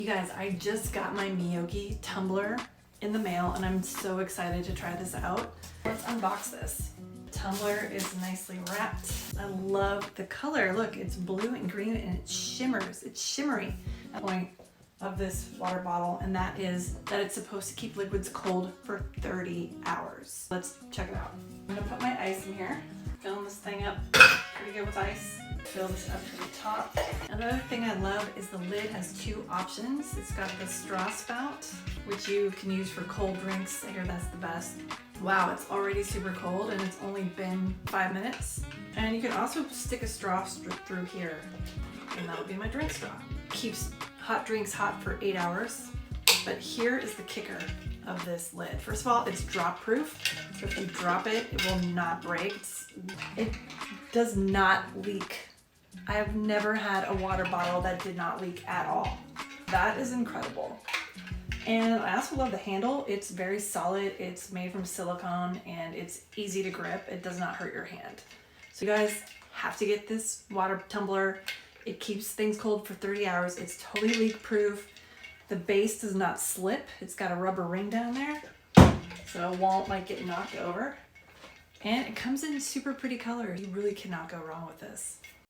You guys, I just got my Meoky Tumbler in the mail and I'm so excited to try this out. Let's unbox this. The tumbler is nicely wrapped. I love the color. Look, it's blue and green and it shimmers. It's shimmery. The point of this water bottle, and that is that it's supposed to keep liquids cold for 30 hours. Let's check it out. I'm gonna put my ice in here. Filling this thing up pretty good with ice. Fill this up to the top. Another thing I love is the lid has two options. It's got the straw spout, which you can use for cold drinks. I hear that's the best. Wow, it's already super cold and it's only been 5 minutes. And you can also stick a straw through here, and that'll be my drink straw. Keeps hot drinks hot for 8 hours. But here is the kicker of this lid. First of all, it's drop proof. So if you drop it, it will not break. It does not leak. I have never had a water bottle that did not leak at all. That is incredible. And I also love the handle. It's very solid. It's made from silicone and it's easy to grip. It does not hurt your hand. So you guys have to get this water tumbler. It keeps things cold for 30 hours. It's totally leak proof. The base does not slip. It's got a rubber ring down there, so it won't like get knocked over. And it comes in super pretty colors. You really cannot go wrong with this.